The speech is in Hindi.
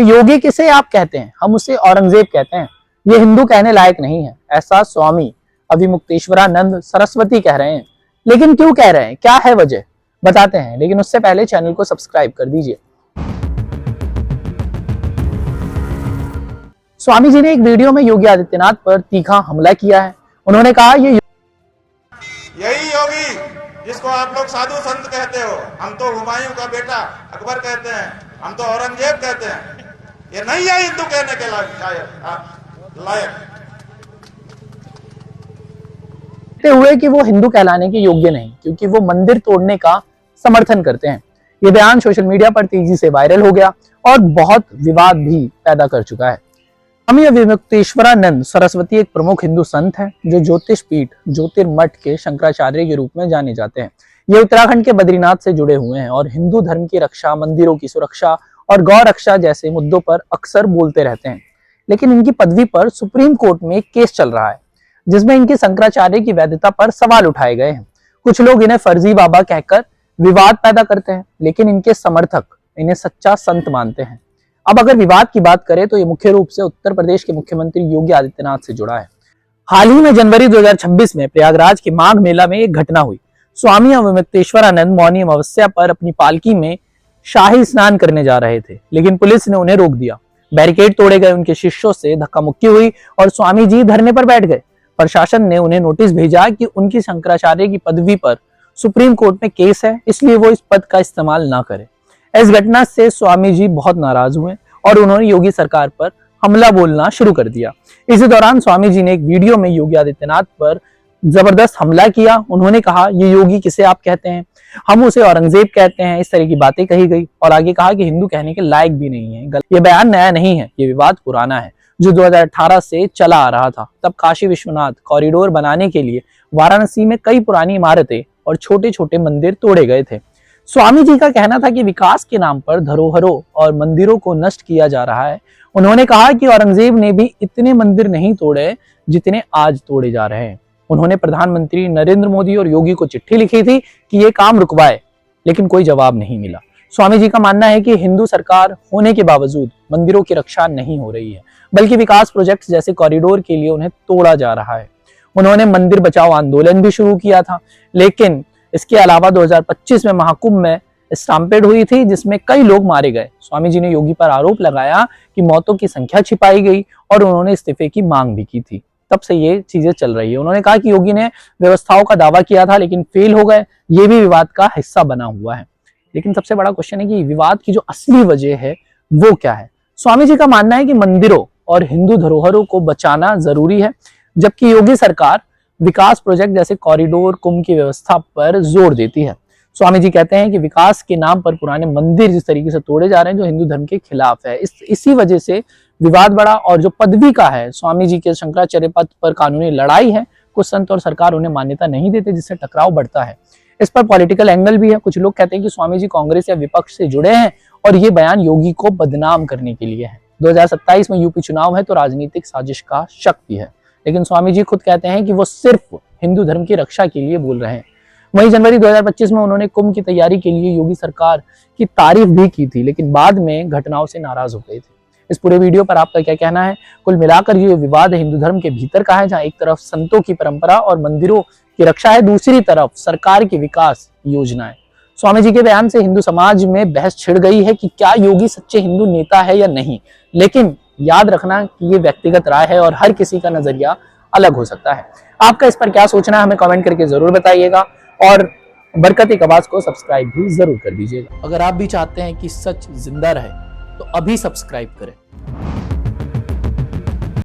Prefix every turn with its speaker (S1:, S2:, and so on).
S1: योगी किसे आप कहते हैं, हम उसे औरंगजेब कहते हैं। ये हिंदू कहने लायक नहीं है, ऐसा स्वामी अभिमुक्तेश्वरानंद सरस्वती कह रहे हैं। लेकिन क्यों कह रहे हैं, क्या है वजह, बताते हैं। लेकिन उससे पहले चैनल को सब्सक्राइब कर दीजिए। स्वामी जी ने एक वीडियो में योगी आदित्यनाथ पर तीखा हमला किया है। उन्होंने कहा यही
S2: योगी जिसको आप लोग साधु संत कहते हो, हम तो हुमायूं का बेटा अकबर कहते हैं, हम तो औरंगजेब कहते हैं, ये नहीं है हिंदू कहने के लायक
S1: हुए कि वो हिंदू कहलाने के योग्य नहीं, क्योंकि वो मंदिर तोड़ने का समर्थन करते हैं। ये बयान सोशल मीडिया पर तेजी से वायरल हो गया और बहुत विवाद भी पैदा कर चुका है। स्वामी अभिमुक्तेश्वरानंद सरस्वती एक प्रमुख हिंदू संत हैं, जो ज्योतिष पीठ ज्योतिर्मठ के शंकराचार्य के रूप में जाने जाते हैं। ये उत्तराखंड के बद्रीनाथ से जुड़े हुए हैं और हिंदू धर्म की रक्षा, मंदिरों की सुरक्षा और गौ रक्षा जैसे मुद्दों पर अक्सर बोलते रहते हैं। लेकिन इनकी पदवी पर सुप्रीम कोर्ट में एक केस चल रहा है, जिसमें इनके शंकराचार्य की वैधता पर सवाल उठाए गए हैं। कुछ लोग इन्हें फर्जी बाबा कहकर विवाद पैदा करते हैं, लेकिन इनके समर्थक इन्हें सच्चा संत मानते हैं। अब अगर विवाद की बात करें तो ये मुख्य रूप से उत्तर प्रदेश के मुख्यमंत्री योगी आदित्यनाथ से जुड़ा है। हाल ही में जनवरी 2026 में प्रयागराज के माघ मेला में एक घटना हुई। स्वामी अभिमुक्तेश्वरानंद मौनी अमावस्या पर अपनी पालकी में शाही स्नान करने जा रहे थे, लेकिन पुलिस ने उन्हें रोक दिया। बैरिकेड तोड़े गए, उनके शिष्यों से धक्का मुक्की हुई और स्वामी जी धरने पर बैठ गए। प्रशासन ने उन्हें नोटिस भेजा कि उनकी शंकराचार्य की पदवी पर सुप्रीम कोर्ट में केस है, इसलिए वो इस पद का इस्तेमाल ना करें। इस घटना से स्वामी जी बहुत नाराज हुए और उन्होंने योगी सरकार पर हमला बोलना शुरू कर दिया। इसी दौरान स्वामी जी ने एक वीडियो में योगी आदित्यनाथ पर जबरदस्त हमला किया। उन्होंने कहा, ये योगी किसे आप कहते हैं, हम उसे औरंगजेब कहते हैं। इस तरह की बातें कही गई और आगे कहा कि हिंदू कहने के लायक भी नहीं है। ये बयान नया नहीं है, ये विवाद पुराना है, जो 2018 से चला आ रहा था। तब काशी विश्वनाथ कॉरिडोर बनाने के लिए वाराणसी में कई पुरानी इमारतें और छोटे छोटे मंदिर तोड़े गए थे। स्वामी जी का कहना था कि विकास के नाम पर धरोहरों और मंदिरों को नष्ट किया जा रहा है। उन्होंने कहा कि औरंगजेब ने भी इतने मंदिर नहीं तोड़े जितने आज तोड़े जा रहे हैं। उन्होंने प्रधानमंत्री नरेंद्र मोदी और योगी को चिट्ठी लिखी थी कि ये काम रुकवाए, लेकिन कोई जवाब नहीं मिला। स्वामी जी का मानना है कि हिंदू सरकार होने के बावजूद मंदिरों की रक्षा नहीं हो रही है, बल्कि विकास प्रोजेक्ट्स जैसे कॉरिडोर के लिए उन्हें तोड़ा जा रहा है। उन्होंने मंदिर बचाओ आंदोलन भी शुरू किया था, लेकिन इसके अलावा 2025 में महाकुंभ में स्टाम्पेड हुई थी, जिसमें कई लोग मारे गए। स्वामी जी ने योगी पर आरोप लगाया कि मौतों की संख्या छिपाई गई और उन्होंने इस्तीफे की मांग भी की थी। तब से ये चीजें चल रही है। उन्होंने कहा कि योगी ने व्यवस्थाओं का दावा किया था, लेकिन फेल हो गए। ये भी विवाद का हिस्सा बना हुआ है। लेकिन सबसे बड़ा क्वेश्चन है कि विवाद की जो असली वजह है वो क्या है। स्वामी जी का मानना है कि मंदिरों और हिंदू धरोहरों को बचाना जरूरी है, जबकि योगी सरकार विकास प्रोजेक्ट जैसे कॉरिडोर, कुंभ की व्यवस्था पर जोर देती है। स्वामी जी कहते हैं कि विकास के नाम पर पुराने मंदिर जिस तरीके से तोड़े जा रहे हैं, जो हिंदू धर्म के खिलाफ है, इसी वजह से विवाद बढ़ा। और जो पदवी का है, स्वामी जी के शंकराचार्य पद पर कानूनी लड़ाई है। कुछ संत और सरकार उन्हें मान्यता नहीं देते, जिससे टकराव बढ़ता है। इस पर पॉलिटिकल एंगल भी है। कुछ लोग कहते हैं कि स्वामी जी कांग्रेस या विपक्ष से जुड़े हैं और ये बयान योगी को बदनाम करने के लिए है। 2027 में यूपी चुनाव है, तो राजनीतिक साजिश का शक भी है। लेकिन स्वामी जी खुद कहते हैं कि वो सिर्फ हिंदू धर्म की रक्षा के लिए बोल रहे हैं। वहीं जनवरी 2025 में उन्होंने कुंभ की तैयारी के लिए योगी सरकार की तारीफ भी की थी, लेकिन बाद में घटनाओं से नाराज हो गए थे। इस पूरे वीडियो पर आपका क्या कहना है? कुल मिलाकर ये विवाद हिंदू धर्म के भीतर का है, जहां एक तरफ संतों की परंपरा और मंदिरों की रक्षा है, दूसरी तरफ सरकार की विकास योजनाएं। स्वामी जी के बयान से हिंदू समाज में बहस छिड़ गई है कि क्या योगी सच्चे हिंदू नेता है या नहीं। लेकिन याद रखना कि ये व्यक्तिगत राय है और हर किसी का नजरिया अलग हो सकता है। आपका इस पर क्या सोचना है, हमें कमेंट करके जरूर बताइएगा और बरकत एक आवाज को सब्सक्राइब भी जरूर कर दीजिएगा। अगर आप भी चाहते हैं कि सच जिंदा रहे तो अभी सब्सक्राइब करें।